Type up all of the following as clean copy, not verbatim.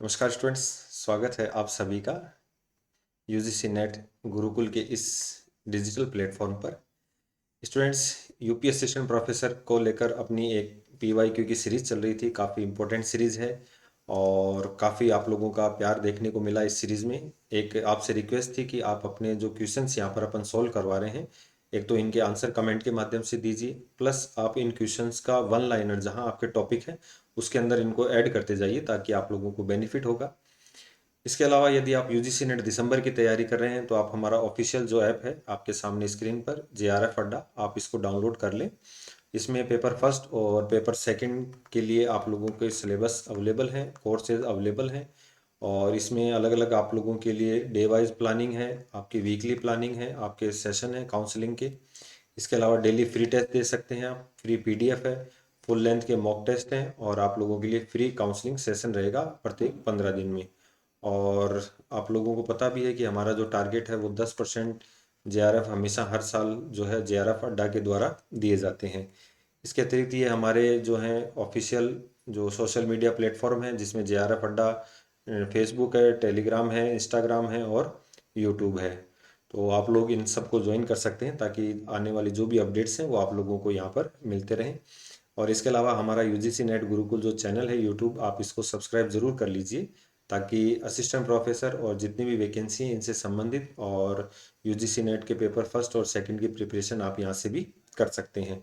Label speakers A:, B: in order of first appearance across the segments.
A: नमस्कार स्टूडेंट्स, स्वागत है आप सभी का यूजीसी नेट गुरुकुल के इस डिजिटल प्लेटफॉर्म पर। स्टूडेंट्स, यूपी असिस्टेंट प्रोफेसर को लेकर अपनी एक पीवाईक्यू की सीरीज चल रही थी। काफ़ी इम्पोर्टेंट सीरीज है और काफ़ी आप लोगों का प्यार देखने को मिला इस सीरीज में। एक आपसे रिक्वेस्ट थी कि आप अपने जो क्वेश्चंस यहाँ पर अपन सोल्व करवा रहे हैं, एक तो इनके आंसर कमेंट के माध्यम से दीजिए, प्लस आप इन क्वेश्चंस का वन लाइनर जहाँ आपके टॉपिक है उसके अंदर इनको ऐड करते जाइए ताकि आप लोगों को बेनिफिट होगा। इसके अलावा यदि आप यूजीसी नेट दिसंबर की तैयारी कर रहे हैं तो आप हमारा ऑफिशियल जो ऐप है आपके सामने स्क्रीन पर जेआरएफ अड्डा, आप इसको डाउनलोड कर लें। इसमें पेपर फर्स्ट और पेपर सेकंड के लिए आप लोगों के सिलेबस अवेलेबल हैं, कोर्सेज अवेलेबल हैं और इसमें अलग अलग आप लोगों के लिए डे वाइज प्लानिंग है, आपकी वीकली प्लानिंग है, आपके सेशन है काउंसलिंग के। इसके अलावा डेली फ्री टेस्ट दे सकते हैं आप, फ्री पीडीएफ है, फुल लेंथ के मॉक टेस्ट हैं और आप लोगों के लिए फ्री काउंसलिंग सेशन रहेगा प्रत्येक 15 दिन में। और आप लोगों को पता भी है कि हमारा जो टारगेट है वो 10% जेआरएफ हमेशा हर साल जो है जेआरएफ अड्डा के द्वारा दिए जाते हैं। इसके अतिरिक्त ये हमारे जो हैं ऑफिशियल जो सोशल मीडिया प्लेटफॉर्म है जिसमें जेआरएफ अड्डा फेसबुक है, टेलीग्राम है, इंस्टाग्राम है और यूट्यूब है। तो आप लोग इन सबको ज्वाइन कर सकते हैं ताकि आने वाली जो भी अपडेट्स हैं वो आप लोगों को यहाँ पर मिलते रहें। और इसके अलावा हमारा यूजीसी नेट गुरुकुल जो चैनल है यूट्यूब, आप इसको सब्सक्राइब ज़रूर कर लीजिए ताकि असिस्टेंट प्रोफेसर और जितनी भी वैकेंसी हैं इनसे संबंधित और यूजीसी नेट के पेपर फर्स्ट और सेकंड की प्रिपरेशन आप यहाँ से भी कर सकते हैं।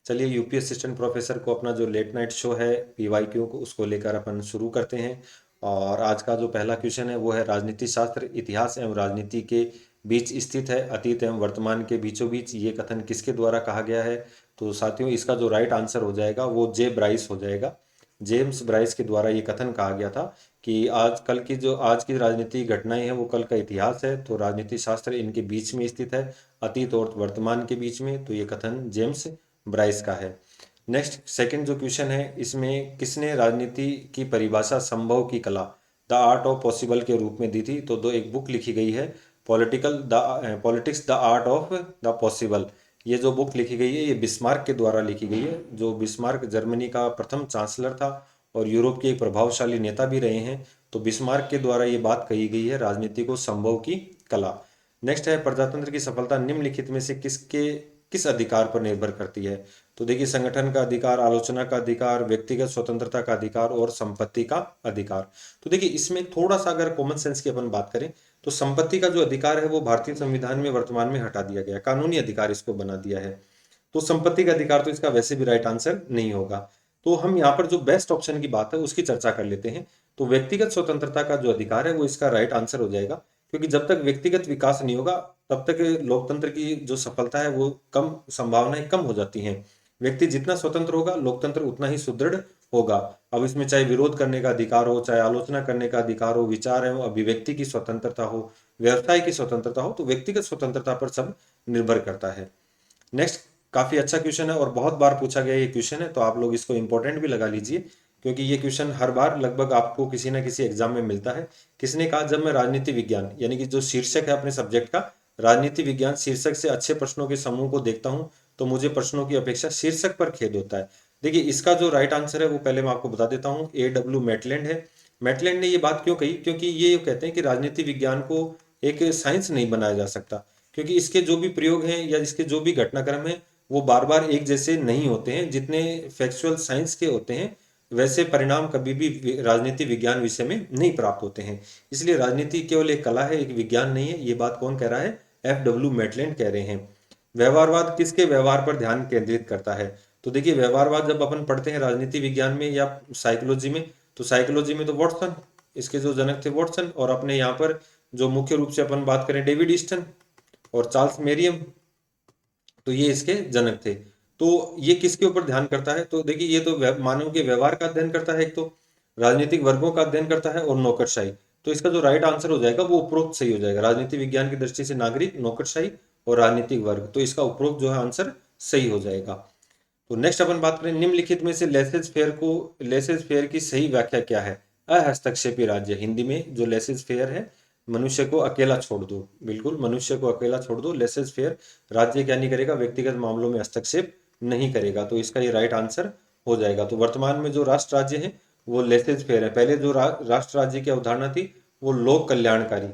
A: चलिए, यूपी असिस्टेंट प्रोफेसर को अपना जो लेट नाइट शो है पीवाईक्यू को उसको लेकर अपन शुरू करते हैं। और आज का जो पहला क्वेश्चन है वो है राजनीति शास्त्र इतिहास एवं राजनीति के बीच स्थित है, अतीत एवं वर्तमान के बीचों बीच ये कथन किसके द्वारा कहा गया है। तो साथियों, इसका जो राइट आंसर हो जाएगा वो जे ब्राइस हो जाएगा। जेम्स ब्राइस के द्वारा ये कथन कहा गया था कि आज की राजनीतिक घटनाएं हैं वो कल का इतिहास है, तो राजनीति शास्त्र इनके बीच में स्थित है, अतीत और वर्तमान के बीच में। तो ये कथन जेम्स ब्राइस का है। नेक्स्ट सेकंड जो क्वेश्चन है इसमें किसने राजनीति की परिभाषा संभव की कला द आर्ट ऑफ पॉसिबल के रूप में दी थी। तो दो एक बुक लिखी गई है, politics the art of the possible. ये जो बुक लिखी गई है ये बिस्मार्क के द्वारा लिखी गई है। जो बिस्मार्क जर्मनी का प्रथम चांसलर था और यूरोप के एक प्रभावशाली नेता भी रहे हैं। तो बिस्मार्क के द्वारा ये बात कही गई है, राजनीति को संभव की कला। नेक्स्ट है प्रजातंत्र की सफलता निम्नलिखित में से किस अधिकार पर निर्भर करती है। तो देखिए, संगठन का अधिकार, आलोचना का अधिकार, व्यक्तिगत स्वतंत्रता का अधिकार और संपत्ति का अधिकार। तो देखिए, इसमें थोड़ा सा अगर कॉमन सेंस की अपन बात करें तो संपत्ति का जो अधिकार है वो भारतीय संविधान में वर्तमान में हटा दिया गया, कानूनी अधिकार इसको बना दिया है। तो संपत्ति का अधिकार तो इसका वैसे भी राइट आंसर नहीं होगा। तो हम यहाँ पर जो बेस्ट ऑप्शन की बात है उसकी चर्चा कर लेते हैं। तो व्यक्तिगत स्वतंत्रता का जो अधिकार है वो इसका राइट आंसर हो जाएगा, क्योंकि जब तक व्यक्तिगत विकास नहीं होगा तब तक लोकतंत्र की जो सफलता है वो कम, संभावनाएं कम हो जाती हैं। व्यक्ति जितना स्वतंत्र होगा लोकतंत्र उतना ही सुदृढ़ होगा। अब इसमें चाहे विरोध करने का अधिकार हो, चाहे आलोचना करने का अधिकार हो, विचार एवं अभिव्यक्ति की स्वतंत्रता हो, व्यवसाय की स्वतंत्रता हो, तो व्यक्तिगत स्वतंत्रता पर सब निर्भर करता है। नेक्स्ट, काफी अच्छा क्वेश्चन है और बहुत बार पूछा गया ये क्वेश्चन है, तो आप लोग इसको इंपॉर्टेंट भी लगा लीजिए क्योंकि ये क्वेश्चन हर बार लगभग आपको किसी ना किसी एग्जाम में मिलता है। किसने कहा, जब मैं राजनीति विज्ञान यानी कि जो शीर्षक है अपने सब्जेक्ट का राजनीति विज्ञान शीर्षक से अच्छे प्रश्नों के समूह को देखता हूं तो मुझे प्रश्नों की अपेक्षा शीर्षक पर खेद होता है। देखिए, इसका जो राइट आंसर है वो पहले मैं आपको बता देता हूँ, A W मैटलैंड है। मैटलैंड ने ये बात क्यों कही, क्योंकि ये कहते हैं कि राजनीति विज्ञान को एक साइंस नहीं बनाया जा सकता, क्योंकि इसके जो भी प्रयोग हैं या इसके जो भी घटनाक्रम हैं वो बार बार एक जैसे नहीं होते हैं। जितने फैक्चुअल साइंस के होते हैं वैसे परिणाम कभी भी राजनीति विज्ञान विषय में नहीं प्राप्त होते हैं। इसलिए राजनीति केवल एक कला है, एक विज्ञान नहीं है। ये बात कौन कह रहा है, FW मैटलैंड कह रहे हैं। व्यवहारवाद किसके व्यवहार पर ध्यान केंद्रित करता है। तो देखिए, व्यवहारवाद जब अपन पढ़ते हैं राजनीति विज्ञान में या साइकोलॉजी में, तो साइकोलॉजी में तो वॉटसन, इसके जो जनक थे वॉटसन, और अपने यहाँ पर जो मुख्य रूप से अपन बात करें डेविड ईस्टन और चार्ल्स मेरियम, तो ये इसके जनक थे। तो ये किसके ऊपर ध्यान करता है, तो देखिए ये तो मानव के व्यवहार का अध्ययन करता है, एक तो राजनीतिक वर्गों का अध्ययन करता है और नौकरशाही। तो इसका जो राइट आंसर हो जाएगा वो उपरोक्त सही हो जाएगा। राजनीति विज्ञान की दृष्टि से नागरिक, नौकरशाही और राजनीतिक वर्ग, तो इसका उपरोक्त जो है आंसर सही हो जाएगा। तो नेक्स्ट अपन बात करें निम्नलिखित में से लेसेज फेयर की सही व्याख्या क्या है। अहस्तक्षेपी राज्य, हिंदी में जो लेसेज फेयर है, मनुष्य को अकेला छोड़ दो, बिल्कुल मनुष्य को अकेला छोड़ दो। लेसेज फेयर राज्य क्या नहीं करेगा, व्यक्तिगत मामलों में हस्तक्षेप नहीं करेगा। तो इसका ये राइट आंसर हो जाएगा। तो वर्तमान में जो राष्ट्र राज्य हैं वो लेसेस फेयर है। पहले जो राष्ट्र राज्य की अवधारणा थी वो लोक कल्याणकारी,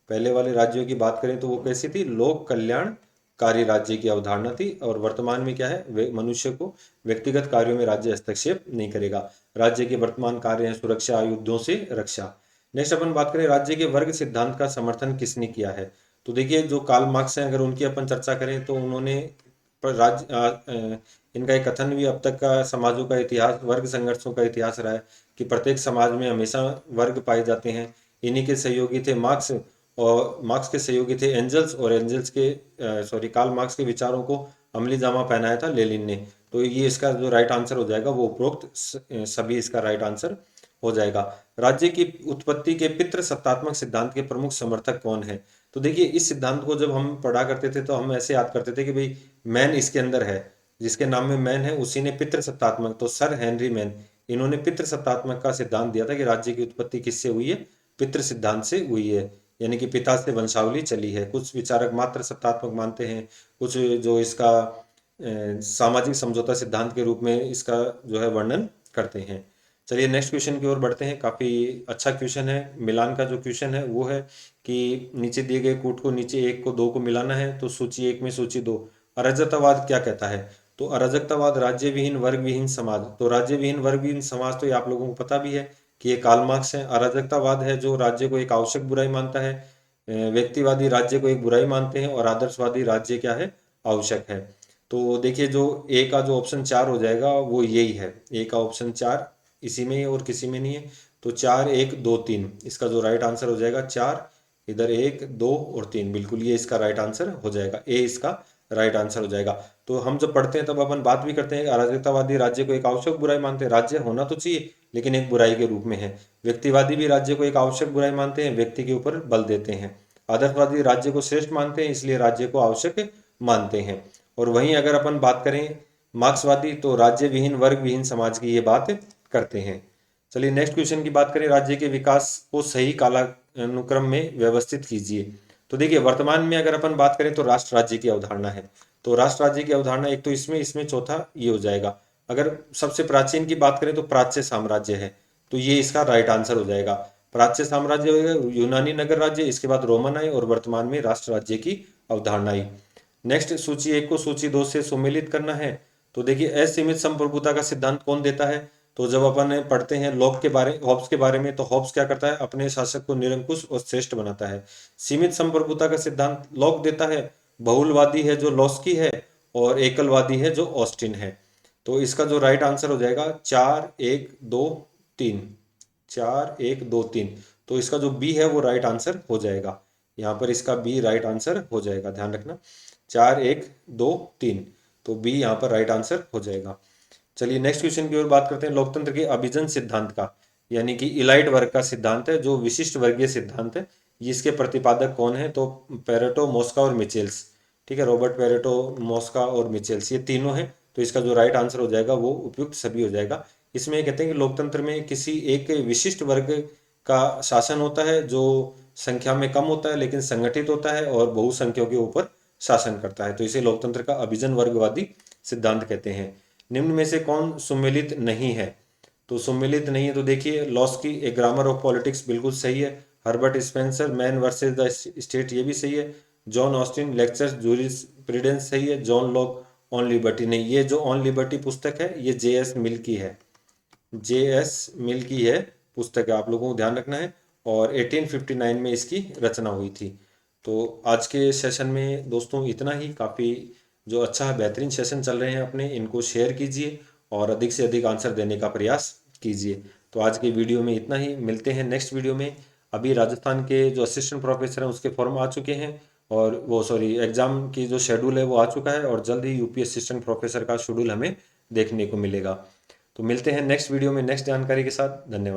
A: पहले वाले राज्यों की बात करें तो वो कैसी थी, लोक कल्याणकारी राज्य की अवधारणा थी। और वर्तमान में क्या है, मनुष्य को व्यक्तिगत कार्यों में राज्य हस्तक्षेप नहीं करेगा। राज्य के वर्तमान कार्य हैं सुरक्षा, युद्धों से रक्षा। नेक्स्ट अपन बात करें राज्य के वर्ग सिद्धांत का समर्थन किसने किया है। तो देखिए जो कार्ल मार्क्स हैं, अगर उनकी अपन चर्चा करें तो उन्होंने इनका एक कथन भी अब तक का समाजों का इतिहास, वर्ग संघर्षों का इतिहास रहा है कि प्रत्येक समाज में हमेशा वर्ग पाए जाते हैं। इन्हीं के सहयोगी थे मार्क्स, और मार्क्स के सहयोगी थे एंजल्स, और एंजल्स के कार्ल मार्क्स के विचारों को अमली जामा पहनाया था लेनिन ने। तो ये इसका जो राइट आंसर हो जाएगा वो उपरोक्त सभी इसका राइट आंसर हो जाएगा। राज्य की उत्पत्ति के पितृ सत्तात्मक सिद्धांत के प्रमुख समर्थक कौन है। तो देखिए इस सिद्धांत को जब हम पढ़ा करते थे तो हम ऐसे याद करते थे कि भाई मैन इसके अंदर है, जिसके नाम में मैन है उसी ने पितृ सत्तात्मक, तो सर हेनरी मैन, इन्होंने पितृ सत्तात्मक का सिद्धांत दिया था कि राज्य की उत्पत्ति किससे हुई है, पितृ सिद्धांत से हुई है, यानी कि पिता से वंशावली चली है। कुछ विचारक मात्र सत्तात्मक मानते हैं, कुछ जो इसका सामाजिक समझौता सिद्धांत के रूप में इसका जो है वर्णन करते हैं। चलिए नेक्स्ट क्वेश्चन की ओर बढ़ते हैं। काफ़ी अच्छा क्वेश्चन है। मिलान का जो क्वेश्चन है वो है कि नीचे दिए गए कूट को, नीचे एक को दो को मिलाना है, तो सूची एक में सूची दो। अराजकतावाद क्या कहता है। तो अराजकतावाद राज्य विहीन वर्ग विहीन समाज। तो राज्य विहीन वर्ग विहीन समाज तो ये आप लोगों को पता भी है कि ये कार्ल मार्क्स है। अराजकतावाद है जो राज्य को एक आवश्यक बुराई मानता है, व्यक्तिवादी राज्य को एक बुराई मानते हैं, और आदर्शवादी राज्य क्या है, आवश्यक है। तो देखिए जो ए का जो ऑप्शन 4 हो जाएगा वो यही है, ए का ऑप्शन 4 इसी में ही और किसी में नहीं है। तो 4 1 2 3 इसका जो राइट आंसर हो जाएगा, 4 इधर 1 2 और 3, बिल्कुल ये इसका राइट आंसर हो जाएगा, ए इसका राइट आंसर हो जाएगा। तो हम जब पढ़ते हैं तब अपन बात भी करते हैं अराजकतावादी राज्य को एक आवश्यक बुराई मानते हैं, राज्य होना तो चाहिए लेकिन एक बुराई के रूप में है। व्यक्तिवादी भी राज्य को एक आवश्यक बुराई मानते हैं, व्यक्ति के ऊपर बल देते हैं। आदर्शवादी राज्य को श्रेष्ठ मानते हैं, इसलिए राज्य को आवश्यक मानते हैं। और वहीं अगर अपन बात करें मार्क्सवादी, तो राज्य विहीन वर्ग विहीन समाज की ये बात करते हैं। चलिए नेक्स्ट क्वेश्चन की बात करें, राज्य के विकास को सही कालानुक्रम में व्यवस्थित कीजिए। तो देखिए वर्तमान में अगर अपन बात करें तो राष्ट्र राज्य की अवधारणा है। तो राष्ट्र राज्य की अवधारणा एक तो इसमें चौथा ये हो जाएगा। अगर सबसे प्राचीन की बात करें तो प्राच्य साम्राज्य है, तो ये इसका राइट आंसर हो जाएगा। प्राच्य साम्राज्य होगा, यूनानी नगर राज्य, इसके बाद रोमन आए, और वर्तमान में राष्ट्र राज्य की अवधारणा आई। नेक्स्ट सूची एक को सूची दो से सुमेलित करना है। तो देखिए असीमित संप्रभुता का सिद्धांत कौन देता है। तो जब अपन पढ़ते हैं लॉक के बारे, हॉब्स के बारे में, तो हॉब्स क्या करता है, अपने शासक को निरंकुश और श्रेष्ठ बनाता है। सीमित संप्रभुता का सिद्धांत लॉक देता है। बहुलवादी है जो लॉस्की है, और एकलवादी है जो ऑस्टिन है। तो इसका जो राइट आंसर हो जाएगा 4 1 2 3, 4 1 2 3। तो इसका जो बी है वो राइट आंसर हो जाएगा, यहाँ पर इसका बी राइट आंसर हो जाएगा, ध्यान रखना 4 1 2 3। तो बी यहाँ पर राइट आंसर हो जाएगा। चलिए नेक्स्ट क्वेश्चन की ओर बात करते हैं। लोकतंत्र के अभिजन सिद्धांत का, यानी कि इलाइट वर्ग का सिद्धांत है, जो विशिष्ट वर्गीय सिद्धांत है, ये इसके प्रतिपादक कौन है। तो पेरेटो, मोस्का और मिचेल्स। ठीक है, रॉबर्ट पेरेटो, मोस्का और मिचेल्स, ये तीनों हैं। तो इसका जो राइट आंसर हो जाएगा वो उपयुक्त सभी हो जाएगा। इसमें ये कहते हैं कि लोकतंत्र में किसी एक विशिष्ट वर्ग का शासन होता है जो संख्या में कम होता है लेकिन संगठित होता है, और बहुसंख्यों के ऊपर शासन करता है। तो इसे लोकतंत्र का अभिजन वर्गवादी सिद्धांत कहते हैं। निम्न में से कौन सुमेलित नहीं है। तो सुमेलित नहीं है तो देखिए Laski, A grammar of politics, बिल्कुल सही है। Herbert Spencer, man versus the state, ये भी सही है। जॉन ऑस्टिन, लेक्चर्स जूरिस्प्रूडेंस, सही है। जॉन लॉक, ऑन लिबर्टी, नहीं, ये जो ऑन लिबर्टी पुस्तक है ये जे.एस. मिल की है, जे.एस. मिल की है पुस्तक है, आप लोगों को ध्यान रखना है। और 1859 में इसकी रचना हुई थी। तो आज के सेशन में दोस्तों इतना ही, काफ़ी जो अच्छा है, बेहतरीन सेशन चल रहे हैं अपने, इनको शेयर कीजिए और अधिक से अधिक आंसर देने का प्रयास कीजिए। तो आज के वीडियो में इतना ही, मिलते हैं नेक्स्ट वीडियो में। अभी राजस्थान के जो असिस्टेंट प्रोफेसर हैं उसके फॉर्म आ चुके हैं, और वो एग्ज़ाम की जो शेड्यूल है वो आ चुका है, और जल्द ही यूपी असिस्टेंट प्रोफेसर का शेड्यूल हमें देखने को मिलेगा। तो मिलते हैं नेक्स्ट वीडियो में नेक्स्ट जानकारी के साथ। धन्यवाद।